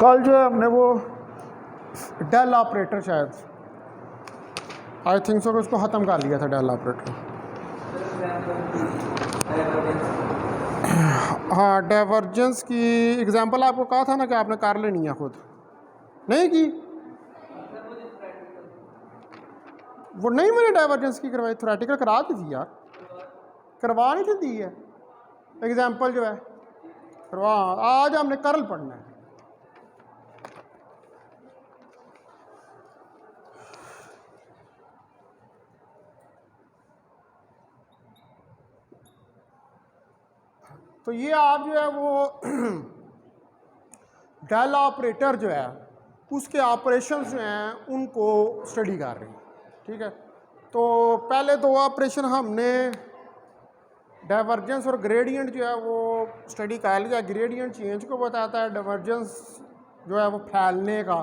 कल जो है हमने वो डेल ऑपरेटर शायद आई थिंक सो कि उसको ख़त्म कर लिया था डेल ऑपरेटर। हाँ, डाइवर्जेंस की एग्जांपल आपको कहा था ना कि आपने कर लेनी है, खुद नहीं की वो। नहीं, मैंने डाइवर्जेंस की करवाई, थ्योरेटिकल करा दी थी यार, करवा नहीं थी दी है एग्जांपल जो है करवा। आज हमने कर्ल पढ़ना है। तो ये आप जो है वो डेल ऑपरेटर जो है उसके ऑपरेशंस जो हैं उनको स्टडी कर रहे हैं। ठीक है, तो पहले दो ऑपरेशन हमने डाइवर्जेंस और ग्रेडियंट जो है वो स्टडी कर लिया। ग्रेडियंट चेंज को बताता है, डाइवर्जेंस जो है वो फैलने का,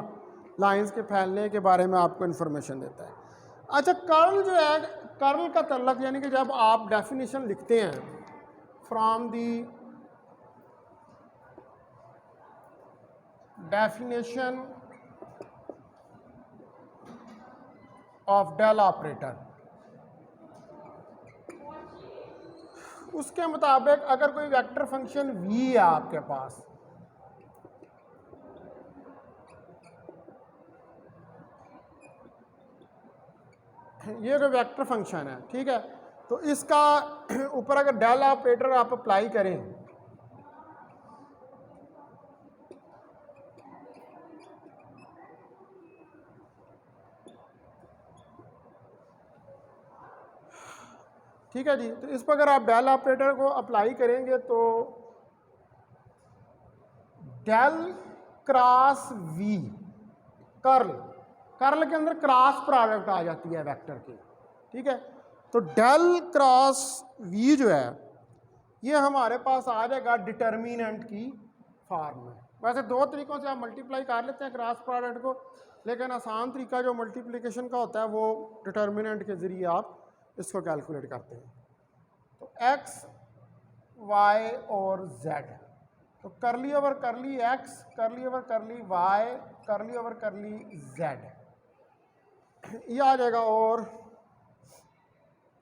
लाइंस के फैलने के बारे में आपको इन्फॉर्मेशन देता है। अच्छा, कर्ल जो है, कर्ल का तल्लक यानी कि जब आप डेफिनेशन लिखते हैं from the definition of del operator, उसके मुताबिक अगर कोई वेक्टर फंक्शन v है आपके पास, ये कोई वेक्टर फंक्शन है, ठीक है, तो इसका ऊपर अगर डेल ऑपरेटर आप अप्लाई करें, ठीक है जी, तो इस पर अगर आप डेल ऑपरेटर को अप्लाई करेंगे तो del cross v, curl, curl के अंदर क्रॉस प्रोडक्ट आ जाती है वेक्टर की। ठीक है, तो डेल क्रॉस v जो है ये हमारे पास आ जाएगा डिटर्मिनेंट की फॉर्म में। वैसे दो तरीकों से आप मल्टीप्लाई कर लेते हैं क्रॉस प्रोडक्ट को, लेकिन आसान तरीका जो मल्टीप्लिकेशन का होता है वो डिटर्मिनेंट के ज़रिए आप इसको कैलकुलेट करते हैं। तो x, y और z, तो करली ओवर करली x, करली ओवर करली y, करली ओवर करली z, ये आ जाएगा, और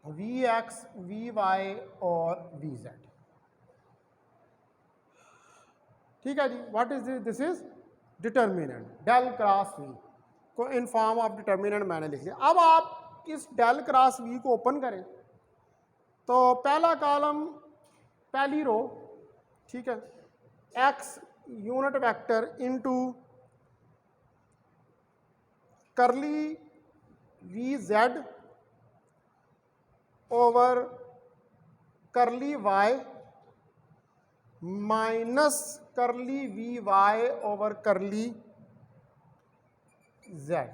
vx, vy और vz। ठीक है जी, what is this is determinant del cross v को इन फॉर्म ऑफ डिटर्मिनेंट मैंने लिख लिया। अब आप इस डेल क्रॉस v को ओपन करें तो पहला कॉलम, पहली रो, ठीक है, x unit vector into curly v z over curly y minus curly v y over curly z।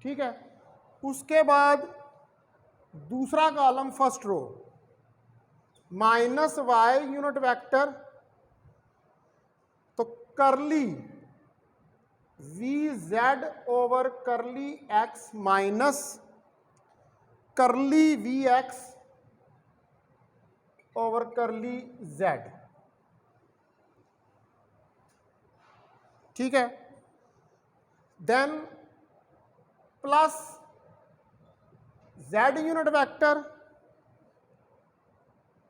ठीक है, उसके बाद दूसरा column first row minus y unit vector, तो curly v z over curly x minus curly v x over curly z। ठीक है, then plus z unit vector,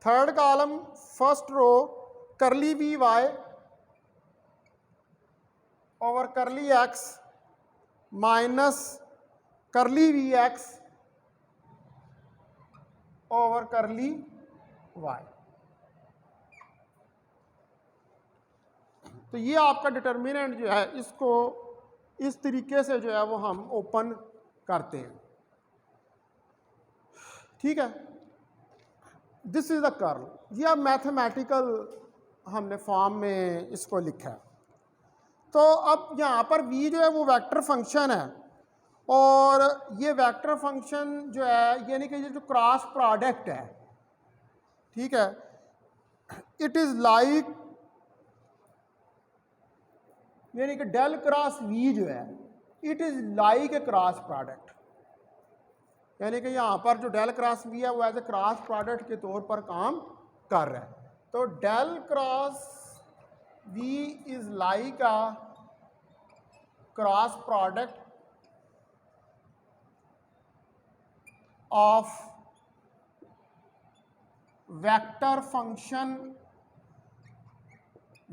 third column first रो curly v y over curly x minus curly v x over curly y। तो ये आपका determinant जो है इसको इस तरीके से जो है वो हम ओपन करते हैं। ठीक है, दिस इज द कर्ल। ये अब मैथमेटिकल हमने फॉर्म में इसको लिखा है। तो अब यहाँ पर v जो है वो वेक्टर फंक्शन है, और ये वेक्टर फंक्शन जो है यानी कि ये जो क्रॉस प्रोडक्ट है, ठीक है, इट इज लाइक, यानी कि डेल क्रॉस v जो है it is like a cross product, यानी कि यहाँ पर जो डेल क्रॉस v है वो एज ए क्रॉस प्रोडक्ट के तौर पर काम कर रहा है। तो del cross v is like a cross product of vector function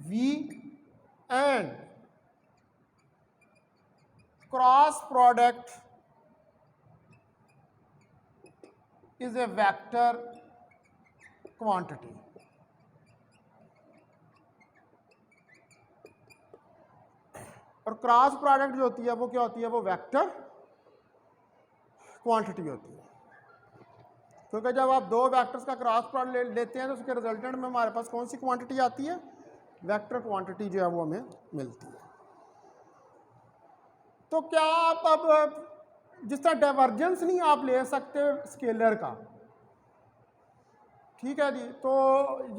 v and cross product is a vector quantity. और क्रॉस प्रोडक्ट जो होती है वो क्या होती है, वो वेक्टर क्वांटिटी होती है, क्योंकि जब आप दो वेक्टर्स का क्रॉस प्रोडक्ट लेते हैं तो उसके रिजल्टेंट में हमारे पास कौन सी क्वांटिटी आती है, वेक्टर क्वांटिटी जो है वो हमें मिलती है। तो क्या आप अब जिस तरह डाइवर्जेंस नहीं आप ले सकते स्केलर का, ठीक है जी, तो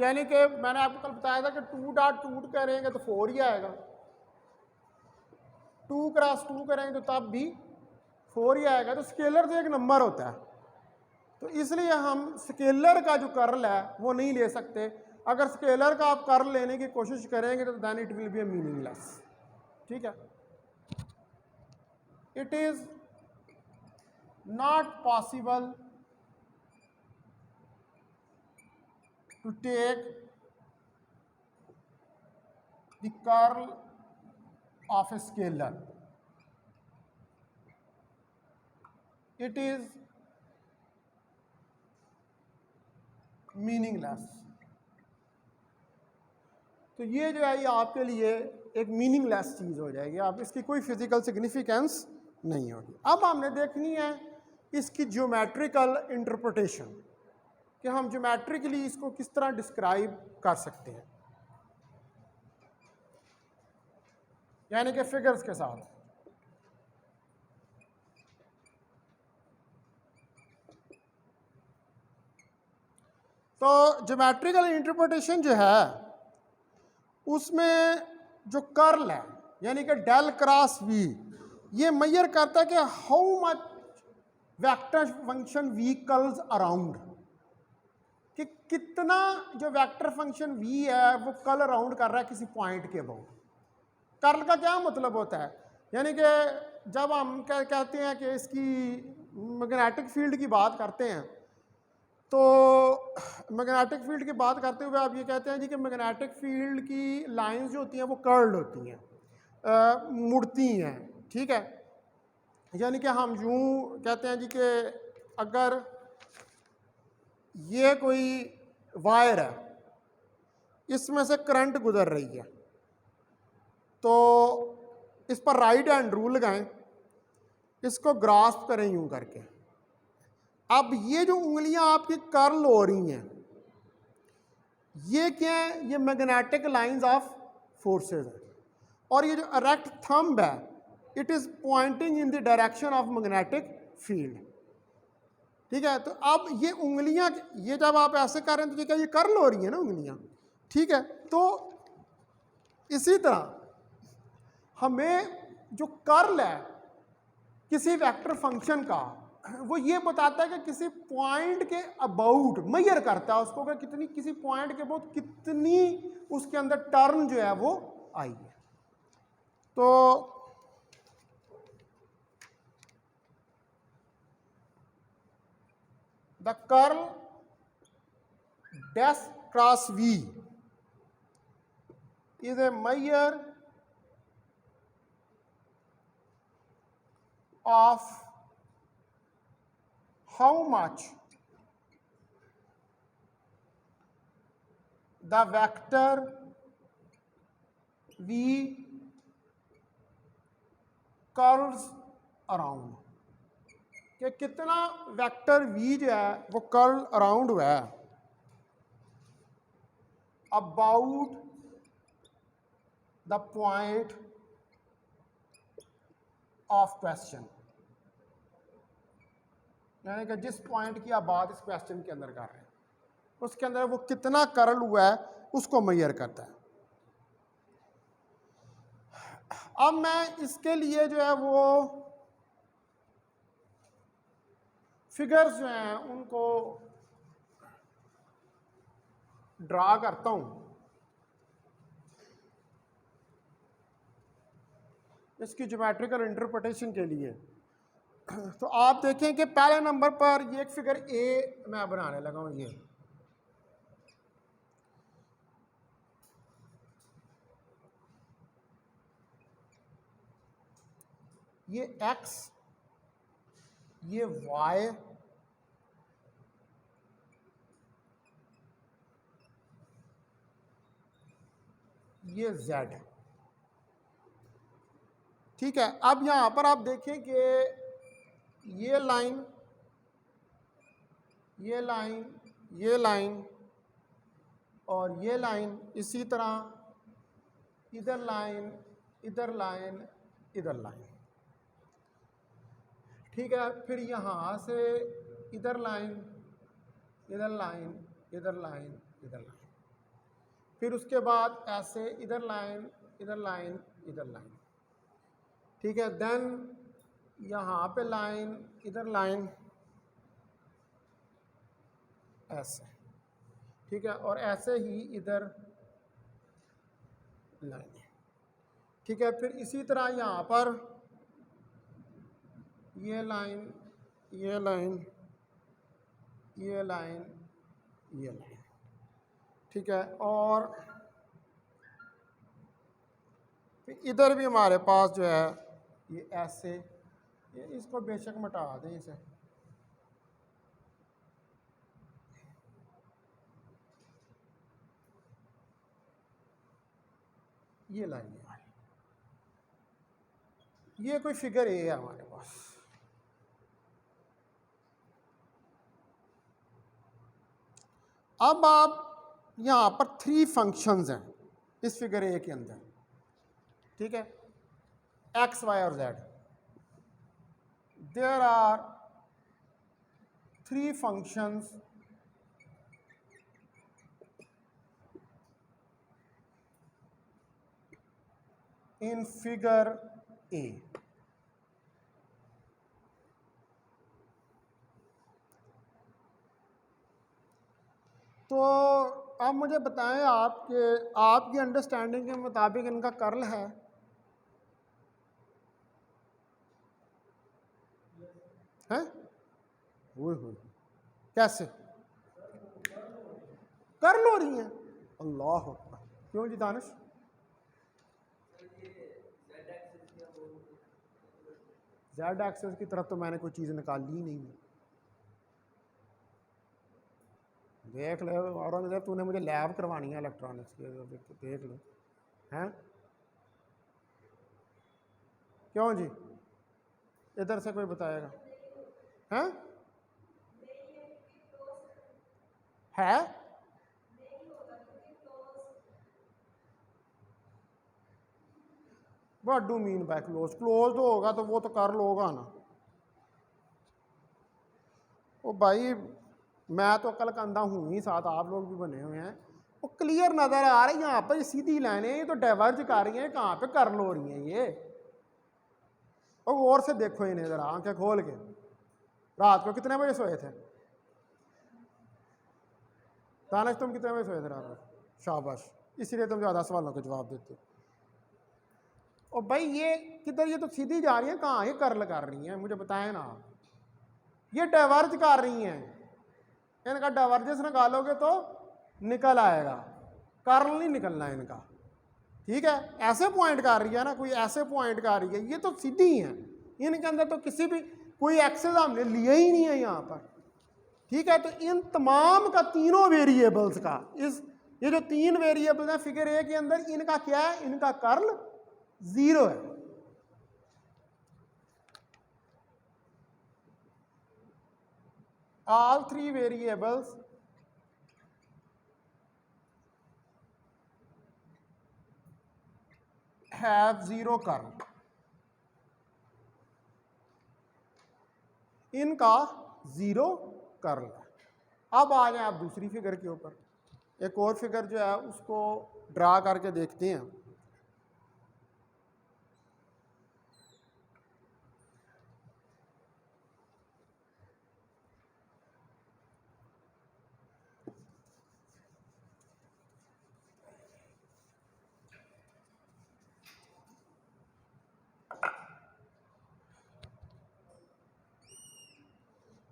यानी कि मैंने आपको कल बताया था कि 2.2 करेंगे तो 4 ही आएगा, 2 क्रॉस 2 करेंगे तो तब भी 4 ही आएगा। तो स्केलर तो एक नंबर होता है, तो इसलिए हम स्केलर का जो कर्ल है वो नहीं ले सकते। अगर स्केलर का आप कर्ल लेने की कोशिश करेंगे तो then it will be meaningless, ठीक है। It is not possible to take the curl of a scalar. It is meaningless. तो ये जो है ये आपके लिए एक मीनिंगलेस चीज़ हो जाएगी, आप इसकी कोई फिजिकल सिग्निफिकेंस नहीं होगी। अब हमने देखनी है इसकी ज्योमेट्रिकल इंटरप्रिटेशन, कि हम ज्योमेट्रिकली इसको किस तरह डिस्क्राइब कर सकते हैं, यानी कि फिगर्स के साथ। तो ज्योमेट्रिकल इंटरप्रिटेशन जो है उसमें जो कर्ल है यानी कि डेल क्रॉस वी, ये मेजर करता है कि how much vector function v curls around, कि कितना जो वेक्टर फंक्शन v है वो कर्ल अराउंड कर रहा है किसी पॉइंट के अबाउट। कर्ल का क्या मतलब होता है, यानी कि जब हम कहते हैं कि इसकी मैग्नेटिक फील्ड की बात करते हैं, तो मैग्नेटिक फील्ड की बात करते हुए आप ये कहते हैं जी कि मैग्नेटिक फील्ड की लाइंस जो होती हैं वो कर्ल्ड होती हैं, मुड़ती हैं, ठीक है। यानी कि हम यूँ कहते हैं जी कि अगर ये कोई वायर है, इसमें से करंट गुजर रही है, तो इस पर राइट हैंड रूल लगाएं, इसको ग्रास्प करें यूं करके। अब ये जो उंगलियां आपकी कर्ल हो रही हैं ये क्या है, ये मैग्नेटिक लाइंस ऑफ फोर्सेस है, और ये जो इरेक्ट थंब है it is pointing in the direction of magnetic field, ठीक है। तो अब ये उंगलियां, ये जब आप ऐसे कर रहे हैं तो क्या ये कर्ल हो रही है ना उंगलियां, ठीक है। तो इसी तरह हमें जो कर्ल है किसी वेक्टर फंक्शन का वो ये बताता है कि किसी पॉइंट के अबाउट मेजर करता है उसको, कि कितनी किसी पॉइंट के अबाउट कितनी उसके अंदर टर्न जो है वो आई है। तो the curl dash cross v is a measure of how much the vector v curls around, कि कितना वेक्टर v जो है वो कर्ल अराउंड हुआ है about the point of question, यानी कि जिस पॉइंट की आप बात इस क्वेश्चन के अंदर कर रहे हैं उसके अंदर वो कितना कर्ल हुआ है उसको मेजर करता है। अब मैं इसके लिए जो है वो फिगर्स जो हैं उनको ड्रा करता हूं इसकी ज्योमेट्रिकल इंटरप्रिटेशन के लिए। तो आप देखें कि पहले नंबर पर ये एक फिगर ए मैं बनाने लगा हूं, ये एक्स, ये वाई, ये जेड। ठीक है, अब यहां पर आप देखें कि ये लाइन, ये लाइन, ये लाइन और ये लाइन, इसी तरह इधर लाइन, इधर लाइन, इधर लाइन। ठीक है, फिर यहाँ से इधर लाइन, इधर लाइन, इधर लाइन, इधर लाइन, फिर उसके बाद ऐसे इधर लाइन, इधर लाइन, इधर लाइन। ठीक है, देन यहाँ पे लाइन, इधर लाइन, ऐसे। ठीक है, और ऐसे ही इधर लाइन। ठीक है, फिर इसी तरह यहाँ पर ये लाइन, ये लाइन, ये लाइन, ये लाइन। ठीक है, और फिर इधर भी हमारे पास जो है ये ऐसे, ये इसको बेशक मिटा दें इसे, ये लाइन ये कोई फिगर ए है हमारे पास। अब आप यहाँ पर 3 फंक्शंस हैं इस फिगर ए के अंदर। ठीक है, एक्स, वाई और z. There are 3 functions in figure A. तो अब मुझे बताएं आपकी अंडरस्टैंडिंग के मुताबिक इनका कर्ल है? हैं? कैसे कर्ल हो रही हैं? अल्लाह अकबर। क्यों जी दानिश? जेड एक्सेस की तरफ तो मैंने कोई चीज़ निकाली ही नहीं है। देख ले औरंगजेब, तूने मुझे लैब करवानी है इलेक्ट्रॉनिक्स की, देख ले। हैं? क्यों जी? इधर से कोई बताएगा? हैं? है? What do mean by close? Close तो होगा तो वो तो कर्ल होगा ना। ओ भाई, मैं तो अकल का अंधा हूँ ही, साथ आप लोग भी बने हुए हैं। वो क्लियर नज़र आ रही है यहाँ पर सीधी लाइनें, ये तो डाइवर्ज कर रही हैं, कहाँ पे कर्ल हो रही हैं ये। और से देखो इन्हें ज़रा आंखें खोल के। रात को कितने बजे सोए थे दानिश? तुम कितने बजे सोए थे रात को? शाबाश, इसीलिए तुम ज़्यादा सवालों के जवाब देते हो। और भाई ये किधर, ये तो सीधी जा रही है, कहाँ ये कर्ल कर रही हैं? मुझे बताएं ना। ये डाइवर्ज कर रही हैं, इनका डाइवर्जेंस निकालोगे तो निकल आएगा, कर्ल नहीं निकलना है इनका। ठीक है, ऐसे पॉइंट कर रही है ना, कोई ऐसे पॉइंट कर रही है, ये तो सीधी हैं, इनके अंदर तो किसी भी कोई एक्सेस हमने लिया ही नहीं है यहाँ पर। ठीक है, तो इन तमाम का तीनों वेरिएबल्स का ये जो 3 वेरिएबल्स हैं फिगर ए के अंदर, इनका क्या है? इनका कर्ल 0 है। all 3 variables have 0 curl. इनका 0 कर्ल है। अब आ जाए आप दूसरी फिगर के ऊपर। एक और फिगर जो है उसको ड्रा करके देखते हैं।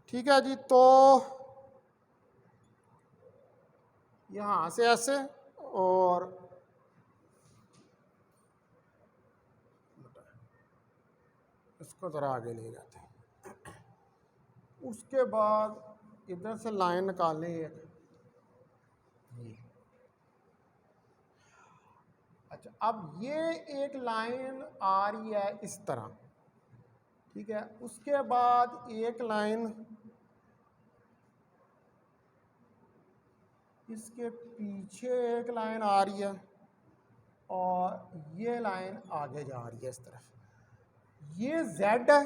ठीक है जी। तो यहाँ से ऐसे और इसको ज़रा आगे ले जाते हैं। उसके बाद इधर से लाइन निकालें ये। अच्छा, अब ये एक लाइन आ रही है इस तरह, ठीक है। उसके बाद एक लाइन इसके पीछे एक लाइन आ रही है और ये लाइन आगे जा रही है इस तरफ। ये Z है,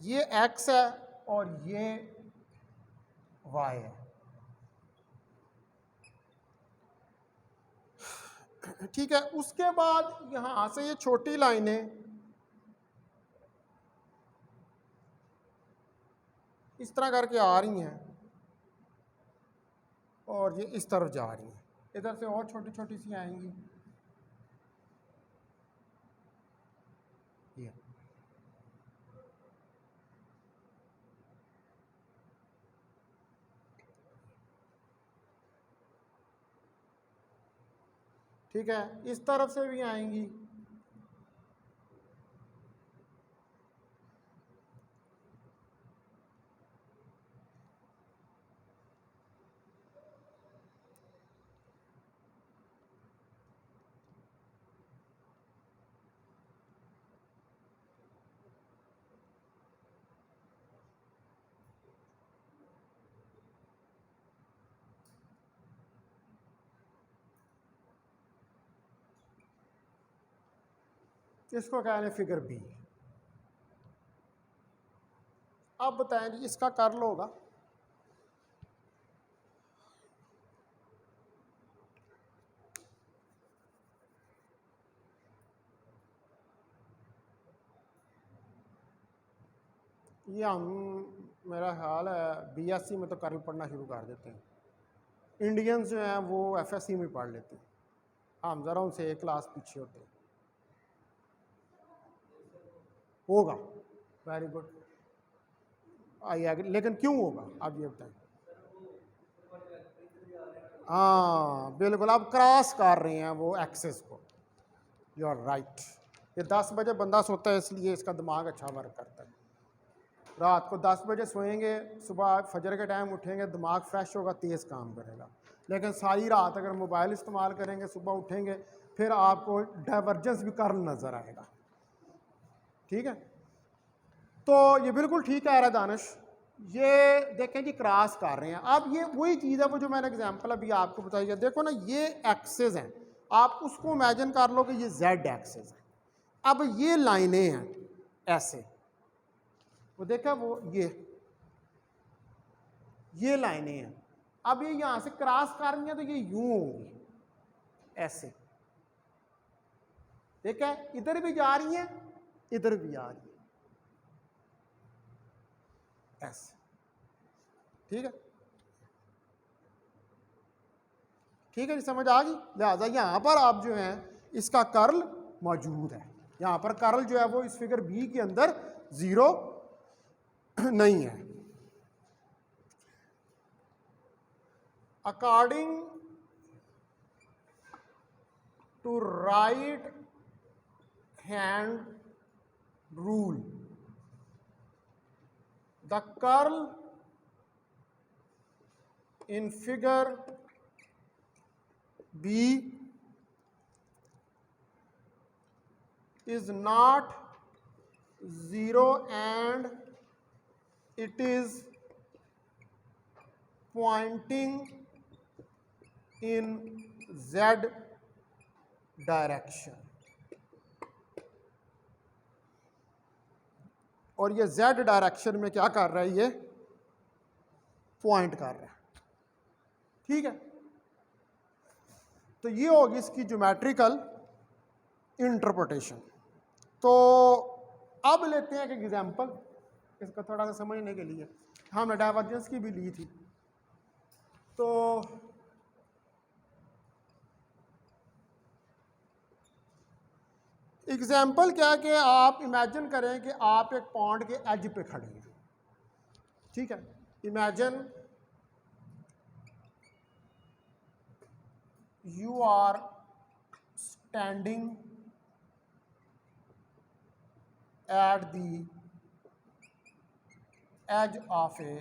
ये X है और ये Y है। ठीक है। उसके बाद यहां से ये छोटी लाइनें इस तरह करके आ रही हैं और ये इस तरफ जा रही हैं। इधर से और छोटी छोटी सी आएंगी ये। ठीक है, इस तरफ से भी आएंगी। इसको कह रहे हैं फिगर बी। अब बताएं जी इसका कर्ल होगा ये, हम मेरा ख्याल है BSc में तो कर्ल पढ़ना शुरू कर देते हैं। इंडियंस जो हैं वो FSc में पढ़ लेते हैं, हम ज़रा उनसे एक क्लास पीछे होते हैं। होगा, वेरी गुड, आइए, लेकिन क्यों होगा आप ये बताएं। हाँ बिल्कुल, आप क्रॉस कर रहे हैं वो एक्सेस को, यू आर राइट। ये 10 बजे बंदा सोता है इसलिए इसका दिमाग अच्छा वर्क करता है। रात को 10 बजे सोएंगे, सुबह फजर के टाइम उठेंगे, दिमाग फ्रेश होगा, तेज़ काम करेगा। लेकिन सारी रात अगर मोबाइल इस्तेमाल करेंगे, सुबह उठेंगे, फिर आपको डाइवर्जेंस भी कर्ल नज़र आएगा। ठीक है, तो ये बिल्कुल ठीक कह रहा है दानिश। ये देखें जी क्रॉस कर रहे हैं। अब ये वही चीज़ है वो जो मैंने एग्जांपल अभी आपको बताई है। देखो ना, ये एक्सेस हैं, आप उसको इमेजिन कर लो कि ये Z एक्सेस है। अब ये लाइनें हैं ऐसे, वो देखा वो ये लाइनें हैं। अब ये यहां से क्रॉस कर रही हैं तो ये यूं होंगी ऐसे, देखा, इधर भी जा रही हैं, इधर भी आ रही है ऐसे। ठीक है, ठीक है जी, समझ आ गई। लिहाजा यहां पर आप जो है इसका कर्ल मौजूद है। यहां पर कर्ल जो है वो इस फिगर बी के अंदर 0 नहीं है। According to right hand rule, the curl in figure B is not 0 and it is pointing in Z direction। और ये Z डायरेक्शन में क्या कर रहा है, ये पॉइंट कर रहा है। ठीक है, तो ये होगी इसकी ज्योमेट्रिकल इंटरप्रिटेशन। तो अब लेते हैं एक एग्जांपल, इसका थोड़ा सा समझने के लिए। हमने डाइवर्जेंस की भी ली थी। तो एग्जाम्पल क्या है कि आप इमेजिन करें कि आप एक पॉन्ड के एज पे खड़े हैं। ठीक है, imagine you are standing at the edge of a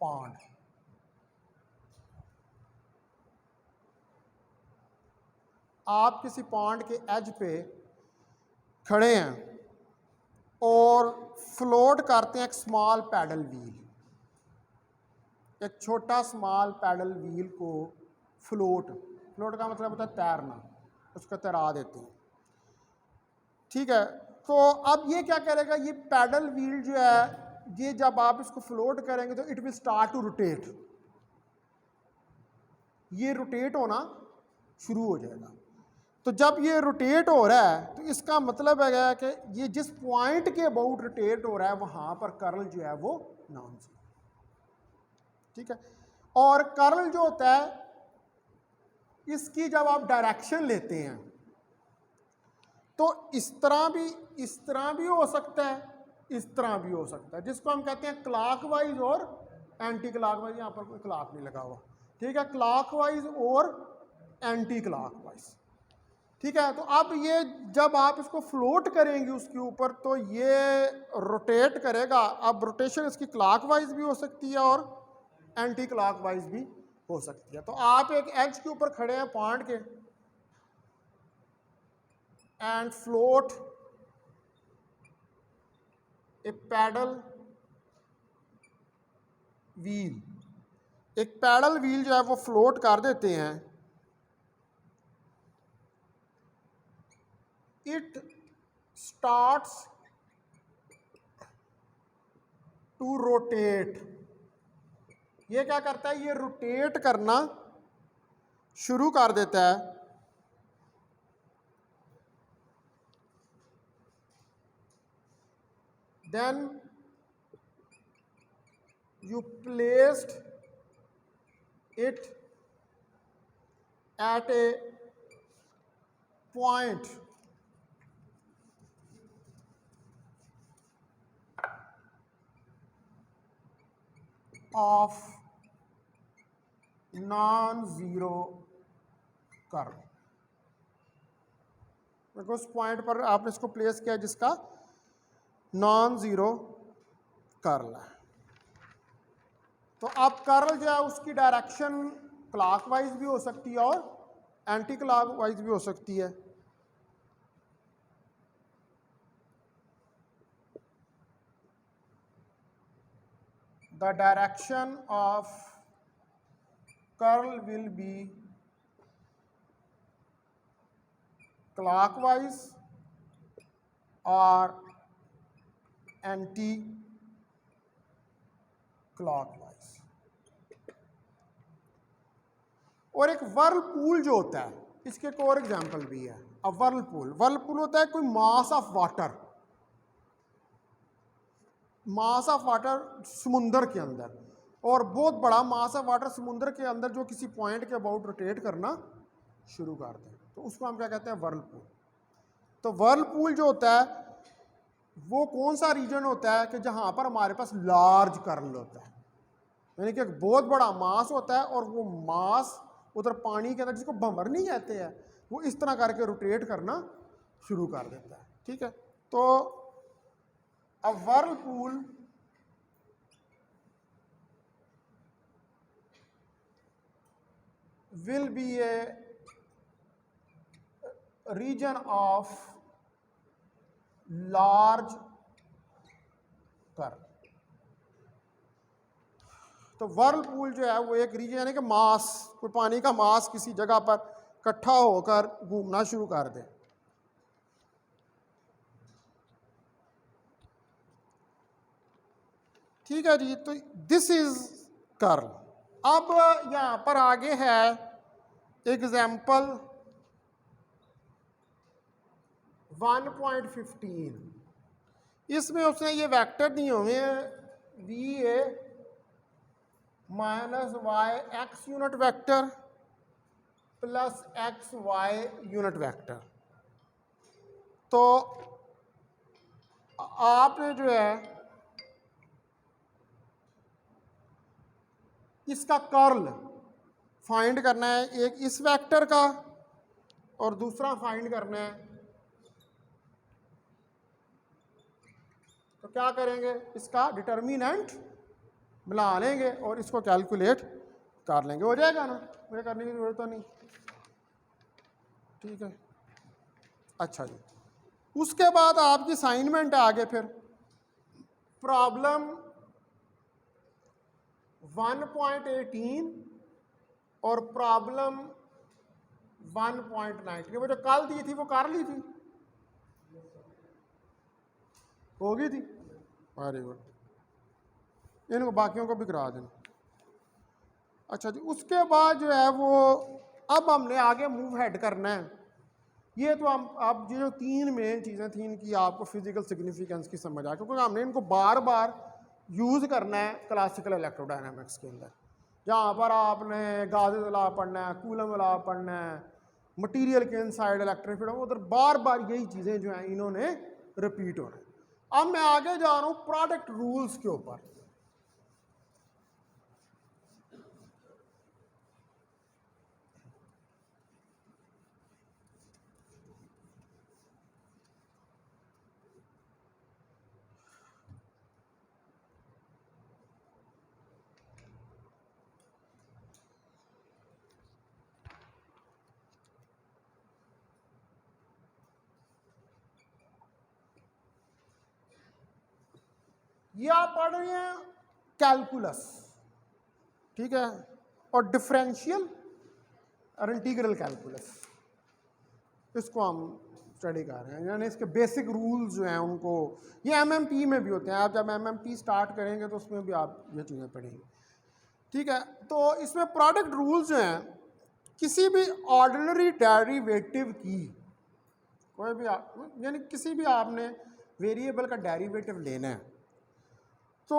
pond. आप किसी पॉन्ड के एज पे खड़े हैं और फ्लोट करते हैं एक स्मॉल पैडल व्हील, एक छोटा स्मॉल पैडल व्हील को फ्लोट का मतलब होता है तैरना, उसको तैरा देते हैं। ठीक है, तो अब ये क्या करेगा, ये पैडल व्हील जो है ये जब आप इसको फ्लोट करेंगे तो it will start to rotate, ये रोटेट होना शुरू हो जाएगा। तो जब ये रोटेट हो रहा है तो इसका मतलब है कि ये जिस पॉइंट के अबाउट रोटेट हो रहा है वहां पर कर्ल जो है वो नॉन जीरो। ठीक है, और कर्ल जो होता है इसकी जब आप डायरेक्शन लेते हैं तो इस तरह भी हो सकता है, इस तरह भी हो सकता है, जिसको हम कहते हैं क्लॉकवाइज और एंटी क्लॉकवाइज। यहाँ पर कोई क्लॉक नहीं लगा हुआ, ठीक है, क्लॉकवाइज और एंटी क्लॉकवाइज। ठीक है, तो अब ये जब आप इसको फ्लोट करेंगे उसके ऊपर तो ये रोटेट करेगा। अब रोटेशन इसकी क्लॉकवाइज भी हो सकती है और एंटी क्लॉकवाइज भी हो सकती है। तो आप एक एज के ऊपर खड़े हैं पॉइंट के and float a paddle wheel, एक पैडल व्हील जो है वो फ्लोट कर देते हैं। इट स्टार्ट्स टू रोटेट, ये क्या करता है, ये रोटेट करना शुरू कर देता है। Then you placed it at a point of non-zero curl. देखो उस पॉइंट पर आपने इसको प्लेस किया जिसका नॉन जीरो कर्ल है। तो अब कर्ल जो है उसकी डायरेक्शन क्लॉकवाइज भी हो सकती है और एंटी क्लॉकवाइज भी हो सकती है। The direction of curl will be clockwise और एंटी क्लॉकवाइज। और एक वर्लपूल जो होता है, इसके एक और एग्जांपल भी है। अब वर्लपूल होता है कोई मास ऑफ वाटर, समुंदर के अंदर, और बहुत बड़ा मास ऑफ वाटर समुंदर के अंदर जो किसी पॉइंट के अबाउट रोटेट करना शुरू कर दे, तो उसको हम क्या कहते हैं, वर्लपूल। तो वर्लपूल जो होता है वो कौन सा रीजन होता है कि जहां पर हमारे पास लार्ज कर्ल होता है, यानी कि एक बहुत बड़ा मास होता है और वो मास उधर पानी के अंदर, जिसको भंवर नहीं कहते हैं, वो इस तरह करके रोटेट करना शुरू कर देता है। ठीक है, तो अ whirlpool will be a region of large curl. तो वर्लपूल जो है वो एक रीजन, यानी कि मास, कोई पानी का मास किसी जगह पर इकट्ठा होकर घूमना शुरू कर दे। ठीक है जी, तो दिस इज कर्ल। अब यहां पर आगे है एग्जाम्पल 1.15। इसमें उसने ये वेक्टर दिए हुए हैं, v a minus y x unit vector plus x y unit vector. तो आपने जो है इसका कर्ल फाइंड करना है, एक इस वेक्टर का और दूसरा फाइंड करना है। तो क्या करेंगे, इसका डिटर्मिनेंट मिला लेंगे और इसको कैलकुलेट कर लेंगे, हो जाएगा ना, मुझे करने की जरूरत तो नहीं। ठीक है, अच्छा जी। उसके बाद आपकी असाइनमेंट है आगे फिर प्रॉब्लम 1.18 और प्रॉब्लम 1.19। वो जो कल दी थी वो कर ली थी, हो गई थी, वेरी गुड, इनको बाकियों को भी करा देना। अच्छा जी, उसके बाद जो है वो अब हमने आगे मूव हेड करना है। ये तो हम अब जो 3 मेन चीज़ें थी इनकी आपको फिजिकल सिग्निफिकेंस की समझ आ, क्योंकि हमने इनको बार बार यूज़ करना है क्लासिकल इलेक्ट्रोडायनामिक्स के अंदर, जहाँ पर आपने गाउस लॉ पढ़ना है, कूलम लॉ पढ़ना है, मटेरियल के इनसाइड इलेक्ट्रिक फील्ड, उधर बार बार यही चीज़ें जो हैं इन्होंने रिपीट होना है। अब मैं आगे जा रहा हूँ प्रोडक्ट रूल्स के ऊपर। ये आप पढ़ रहे हैं कैलकुलस, ठीक है, और डिफरेंशियल और इंटीग्रल कैलकुलस, इसको हम स्टडी कर रहे हैं, यानी इसके बेसिक रूल्स जो हैं उनको, ये एमएमपी में भी होते हैं, आप जब एमएमपी स्टार्ट करेंगे तो उसमें भी आप ये चीज़ें पढ़ेंगे। ठीक है, तो इसमें प्रोडक्ट रूल्स जो हैं, किसी भी ऑर्डिनरी डेरिवेटिव की कोई भी यानी किसी भी आपने वेरिएबल का डेरिवेटिव लेना है तो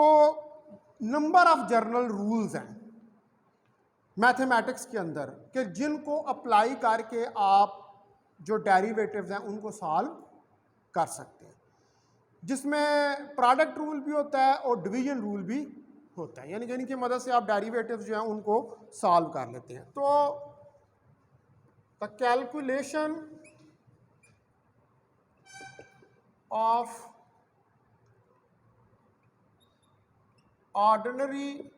नंबर ऑफ जर्नल रूल्स हैं मैथमेटिक्स के अंदर कि जिनको अप्लाई करके आप जो डेरिवेटिव्स हैं उनको सॉल्व कर सकते हैं, जिसमें प्रोडक्ट रूल भी होता है और डिवीजन रूल भी होता है, यानी जिनकी मदद से आप डेरिवेटिव्स जो हैं उनको सॉल्व कर लेते हैं। तो the calculation of ordinary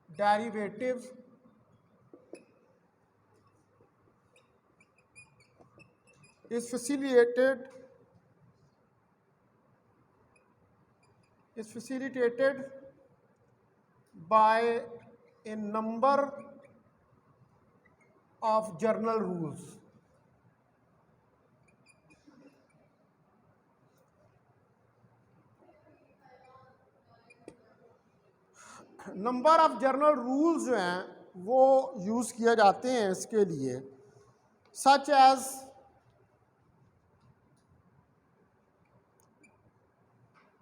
derivative is facilitated by a number of general rules. Number of general rules जो हैं वो यूज़ किए जाते हैं इसके लिए, such as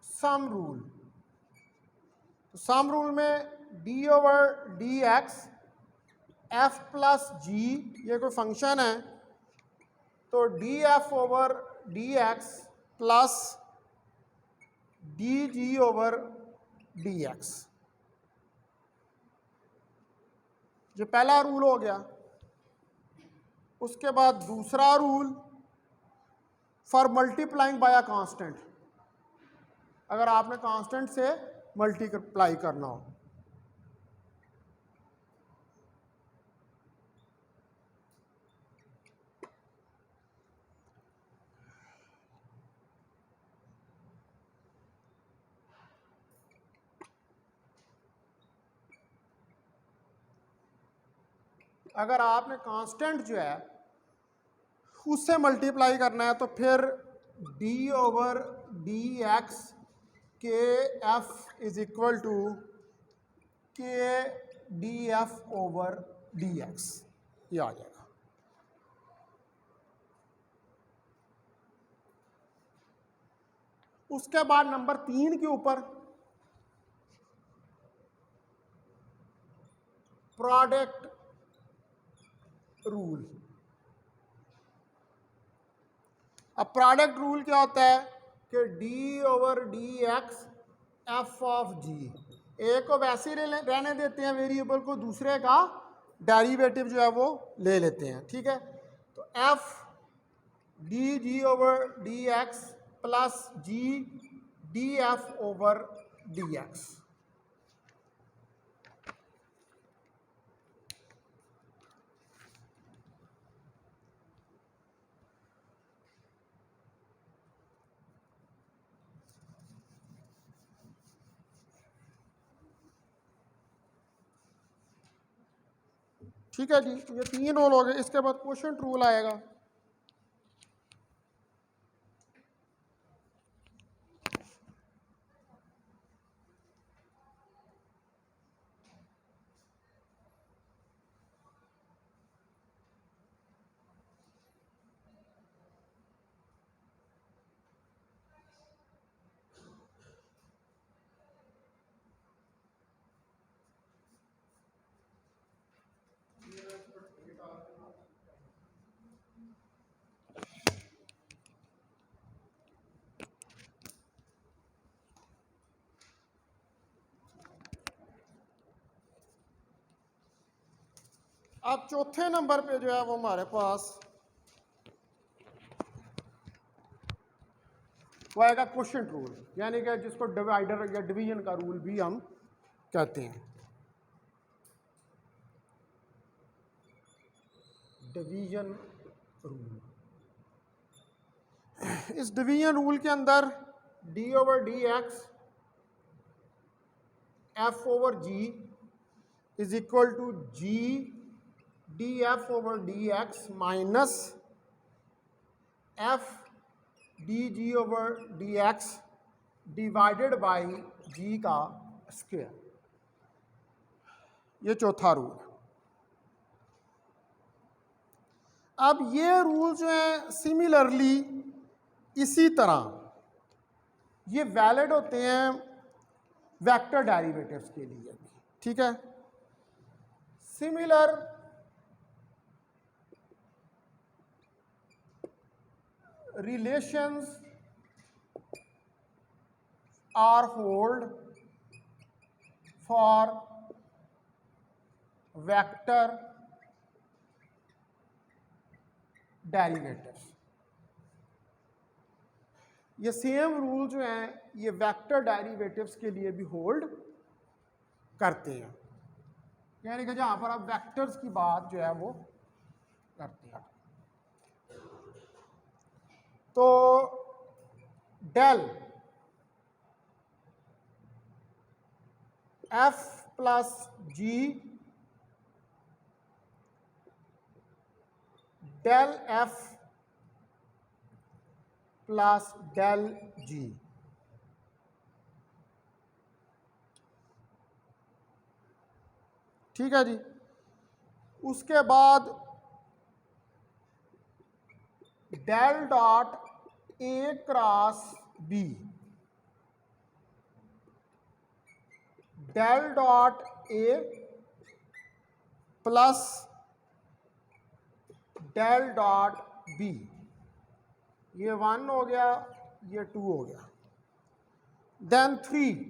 sum rule. Sum rule में d/dx f प्लस जी, ये कोई फंक्शन है, तो df/dx प्लस dg/dx, ये पहला रूल हो गया। उसके बाद दूसरा rule for multiplying by a constant, अगर आपने कांस्टेंट से मल्टीप्लाई करना हो। अगर आपने कांस्टेंट जो है उससे मल्टीप्लाई करना है तो फिर d/dx के f इज इक्वल टू के df/dx, ये आ जाएगा। उसके बाद नंबर 3 के ऊपर प्रोडक्ट रूल। अब प्रोडक्ट रूल क्या होता है कि d/dx f ऑफ g, ए को वैसे ही रहने देते हैं वेरिएबल को, दूसरे का डेरिवेटिव जो है वो ले लेते हैं, ठीक है। तो F D G over D x plus जी D F over D x. ठीक है जी, ये 3 रूल हो गए। इसके बाद क्वोशंट रूल आएगा। अब चौथे नंबर पे जो है वो हमारे पास वो आएगा क्वोशंट रूल, यानी कि जिसको डिवाइडर या डिवीजन का रूल भी हम कहते हैं। डिवीजन रूल, इस डिवीजन रूल के अंदर D over D X F over G is equal to G D F over D X minus F D G over D X divided by G का square. ये चौथा rule. अब ये rule जो है similarly इसी तरह ये वैलिड होते हैं वेक्टर डेरिवेटिव्स के लिए भी, ठीक है। Similar relations are hold for vector derivatives। ये सेम रूल जो हैं ये वेक्टर डेरिवेटिव्स के लिए भी होल्ड करते हैं, यानी कि जहां पर आप वेक्टर्स की बात जो है वो करते हैं। तो del F plus G del F plus del G, ठीक है जी। उसके बाद del dot A cross B, del dot A plus del dot B, ये 1 हो गया, ये 2 हो गया। Then 3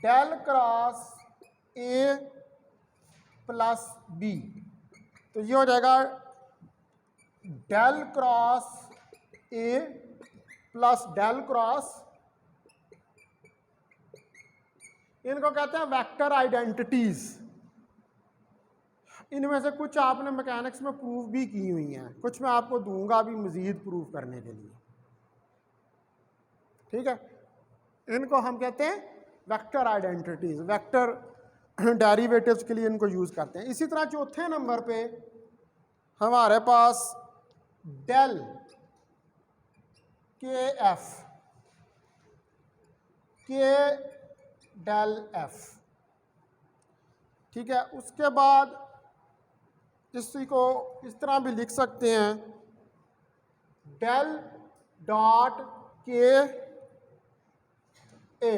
del cross A plus B, तो ये हो जाएगा del cross A plus del cross, इनको कहते हैं वेक्टर आइडेंटिटीज। इनमें से कुछ आपने मैकेनिक्स में प्रूव भी की हुई हैं, कुछ मैं आपको दूंगा अभी मजीद प्रूव करने के लिए, ठीक है। इनको हम कहते हैं वेक्टर आइडेंटिटीज, वेक्टर डेरिवेटिव्स के लिए इनको यूज करते हैं। इसी तरह चौथे नंबर पे हमारे पास डेल के एफ, के डेल एफ, ठीक है। उसके बाद इसी को इस तरह भी लिख सकते हैं डेल डॉट के ए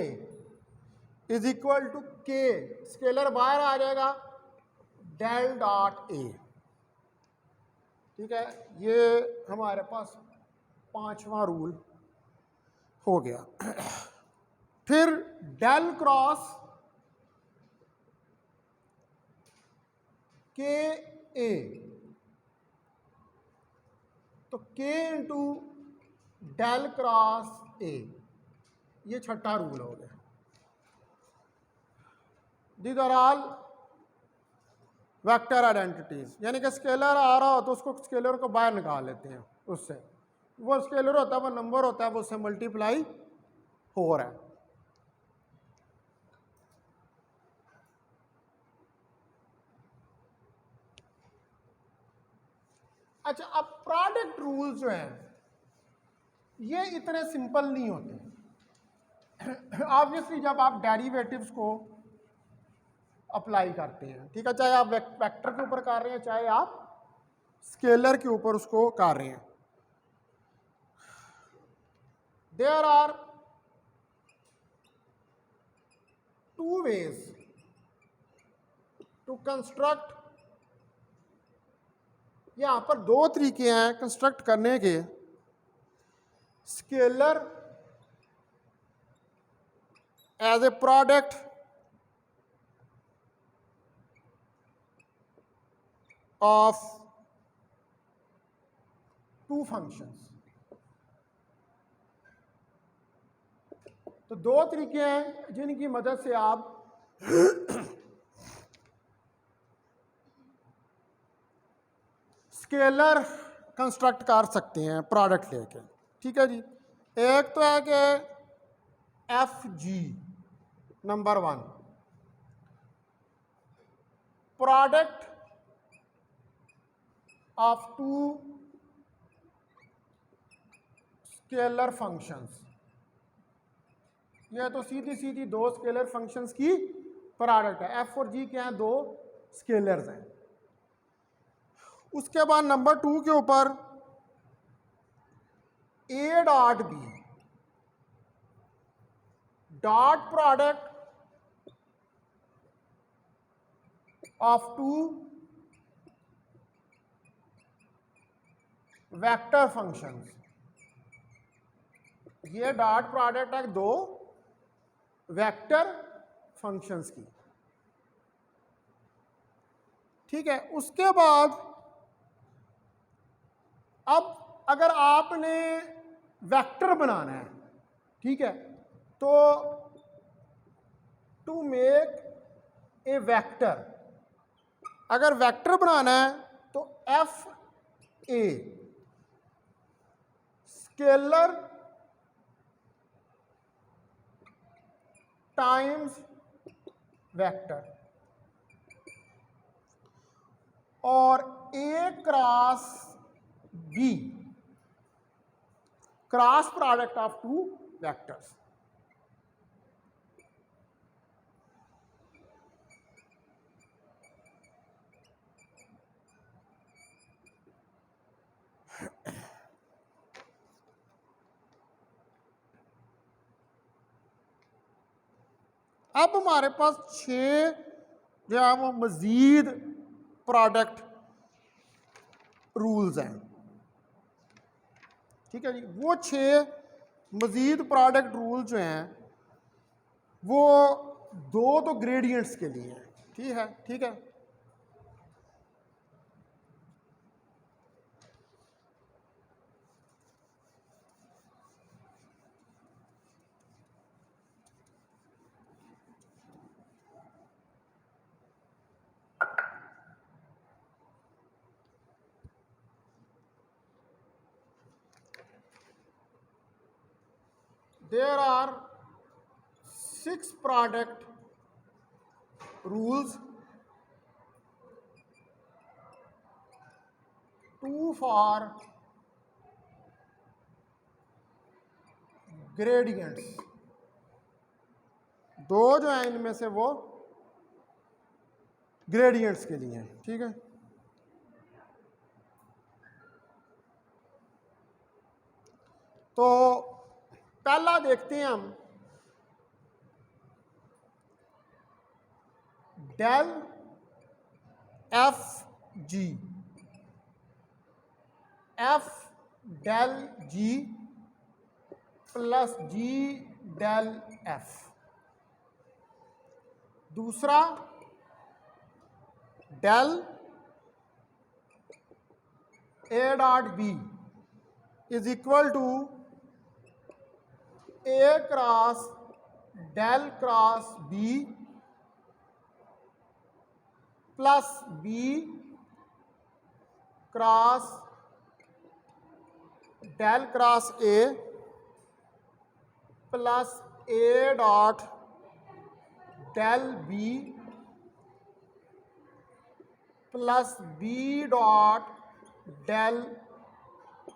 इज इक्वल टू के, स्केलर बाहर आ जाएगा, डेल डॉट ए, ठीक है। ये हमारे पास 5वां रूल हो गया। फिर डेल क्रॉस के ए, तो के इंटू डेल क्रॉस ए, ये छठा रूल हो गया। These are all vector identities, यानी कि स्केलर आ रहा हो तो उसको स्केलर को बाहर निकाल लेते हैं उससे, वो स्केलर होता है, वो नंबर होता है, वो उससे मल्टीप्लाई हो रहा है। अच्छा, अब प्रोडक्ट रूल जो हैं ये इतने सिंपल नहीं होते। ऑब्वियसली जब आप डेरिवेटिव्स को अप्लाई करते हैं, ठीक है, चाहे आप वेक्टर के ऊपर कर रहे हैं, चाहे आप स्केलर के ऊपर उसको कर रहे हैं, there are two ways to construct, यहां पर दो तरीके हैं कंस्ट्रक्ट करने के scalar as a product of two functions. तो दो तरीके हैं जिनकी मदद से आप स्केलर कंस्ट्रक्ट कर सकते हैं प्रोडक्ट लेके, ठीक है जी। एक तो है कि F G number one, product of two scalar functions, यह तो सीधी सीधी दो स्केलर फंक्शंस की प्रोडक्ट है। एफ और जी क्या हैं, दो स्केलर्स हैं। उसके बाद नंबर टू के ऊपर A dot B, dot product of two vector functions, ये डॉट प्रोडक्ट है दो वेक्टर फंक्शंस की, ठीक है। उसके बाद अब अगर आपने वेक्टर बनाना है, ठीक है, तो टू मेक ए वेक्टर, अगर वेक्टर बनाना है तो F a scalar times vector, और A cross B cross product of two vectors. अब हमारे पास 6 जो है वो मजीद प्रोडक्ट रूल्स हैं, ठीक है जी। वो 6 मजीद प्रोडक्ट रूल जो हैं वो दो तो ग्रेडियंट्स के लिए हैं, ठीक है, ठीक है। There are 6 product rules, 2 for gradients, दो जो हैं इनमें से वो ग्रेडियंट्स के लिए हैं, ठीक है। तो पहला देखते हैं हम, del F G, F del G plus G del F. दूसरा del A dot B is equal to A cross del cross B plus B cross del cross A plus A dot del B plus B dot del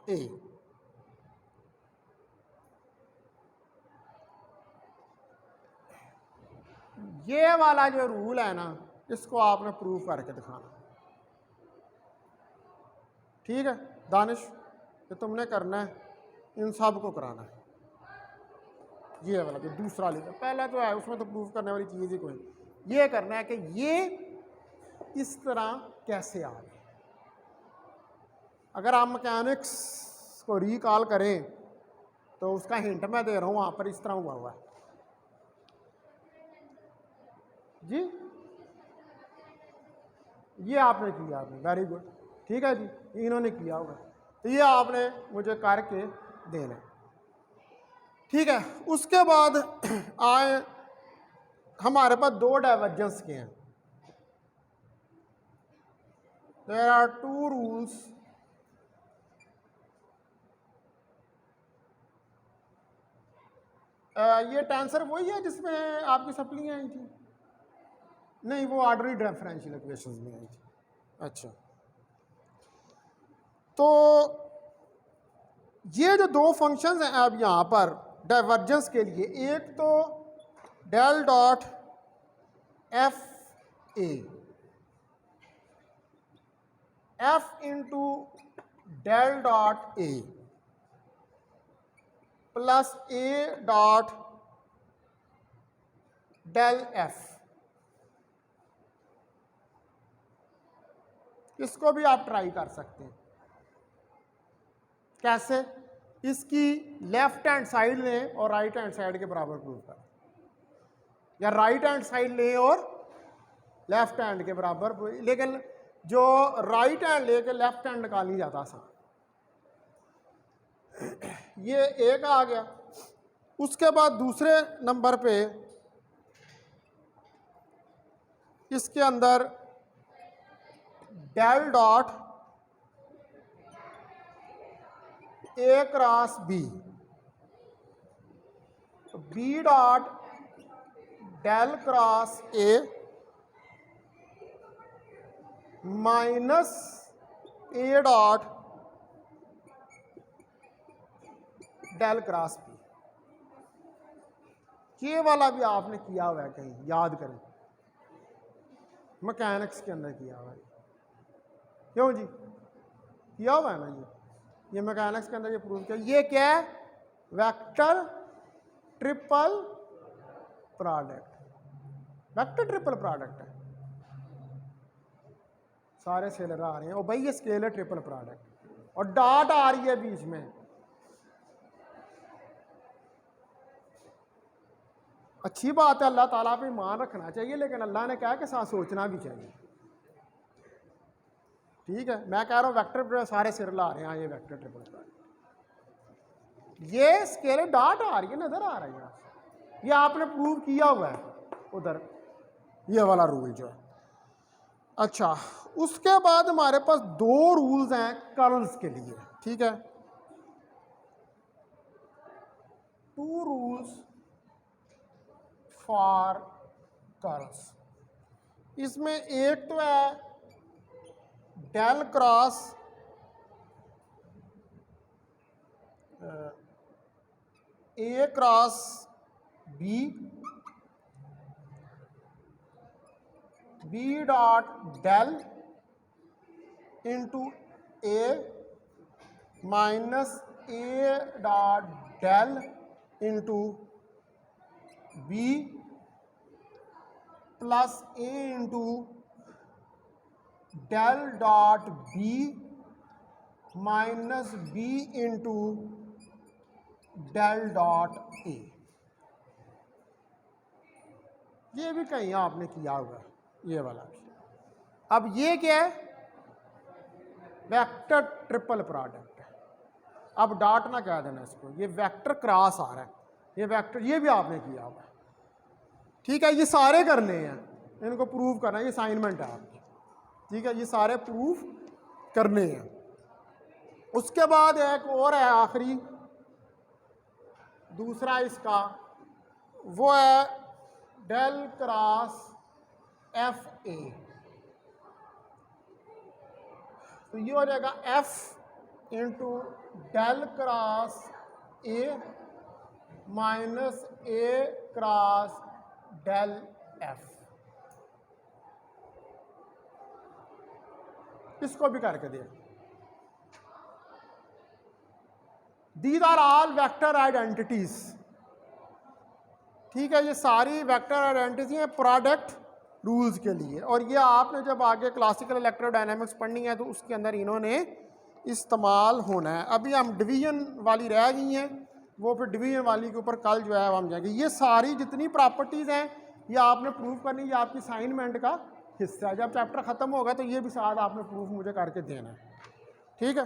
A. ये वाला जो rule है ना, इसको आपने prove करके दिखाना। ठीक है दानिश, ये तुमने करना है, इन सब को कराना है। ये वाला जो दूसरा लिखा पहला तो है, उसमें तो प्रूव करने वाली चीज़ ही कोई नहीं। ये करना है कि ये इस तरह कैसे आ गए। अगर आप मैकेनिक्स को रिकॉल करें तो उसका हिंट मैं दे रहा हूँ, वहाँ पर इस तरह हुआ है जी। ये आपने किया, आपने वेरी गुड, ठीक है जी, इन्होंने किया होगा, तो ये आपने मुझे करके देना है। ठीक है, उसके बाद आए हमारे पास दो डाइवर्जेंस के हैं। देयर आर टू रूल्स ये टेंसर वही है जिसमें आपकी सप्लियाँ आई थी? नहीं, वो ऑर्डनरी डिफरेंशियल इक्वेशंस में आई थी। अच्छा, तो ये जो दो फंक्शंस हैं अब यहाँ पर डाइवर्जेंस के लिए, एक तो del dot F A, F into del dot A plus A dot del F, इसको भी आप ट्राई कर सकते हैं। कैसे? इसकी लेफ्ट हैंड साइड लें और राइट हैंड साइड के बराबर प्रूव करें, या राइट हैंड साइड लें और लेफ्ट हैंड के बराबर, लेकिन जो राइट हैंड लेके लेफ्ट हैंड निकाल नहीं जाता आसान। ये एक आ गया। उसके बाद दूसरे नंबर पे इसके अंदर del dot A cross B, B dot del cross A minus A dot del cross B. ये वाला भी आपने किया हुआ है कहीं, याद करें, मैकेनिक्स के अंदर किया हुआ है। क्यों जी? किया हुआ है ना ये मैकेनिक्स के अंदर ये प्रूव किया। ये क्या है? Vector triple product, vector triple product है। सारे स्केलर आ रहे हैं, और भाई ये स्केलर ट्रिपल प्रोडक्ट, और डॉट आ रही है बीच में। अच्छी बात है, अल्लाह ताला पे ईमान रखना चाहिए, लेकिन अल्लाह ने कहा कि साथ सोचना भी चाहिए। ठीक है, मैं कह रहा हूँ वेक्टर सारे सिर ला रहे हैं, ये वेक्टर ट्रिपल प्रोडक्ट, ये स्केलर डॉट आ रही है, नजर आ रही है, ये आपने प्रूव किया हुआ है उधर, ये वाला रूल जो है। अच्छा, उसके बाद हमारे पास दो रूल्स हैं कर्ल्स के लिए। ठीक है, टू रूल्स फॉर कर्ल्स। इसमें एक तो है del cross A cross B, B dot del into A minus A dot del into B plus A into del dot B minus B into del dot A. ये भी कहीं आपने किया हुआ है, ये वाला भी। अब ये क्या है, वेक्टर ट्रिपल प्रोडक्ट है। अब डॉट ना कह देना इसको, ये वेक्टर क्रॉस आ रहा है, ये वेक्टर, ये भी आपने किया हुआ है। ठीक है, ये सारे करने हैं, इनको प्रूव करना है, ये असाइनमेंट है आपकी। ठीक है, ये सारे प्रूफ करने हैं। उसके बाद एक और है आखिरी, दूसरा इसका, वो है डेल क्रॉस एफ ए। तो ये हो जाएगा F into del cross A minus A cross del F. इसको भी करके देख। These are all vector identities. ठीक है, ये सारी वेक्टर आइडेंटिटी हैं प्रोडक्ट रूल्स के लिए, और ये आपने जब आगे क्लासिकल इलेक्ट्रोडायनेमिक्स पढ़नी है तो उसके अंदर इन्होंने इस्तेमाल होना है। अभी हम डिवीजन वाली रह गई हैं, वो फिर डिवीजन वाली के ऊपर कल जो है हम जाएंगे। ये सारी जितनी प्रॉपर्टीज़ हैं ये आपने प्रूव करनी, ये आपकी असाइनमेंट का हिस्सा है। जब चैप्टर ख़त्म होगा तो ये भी साथ आपने प्रूफ मुझे करके देना है। ठीक है।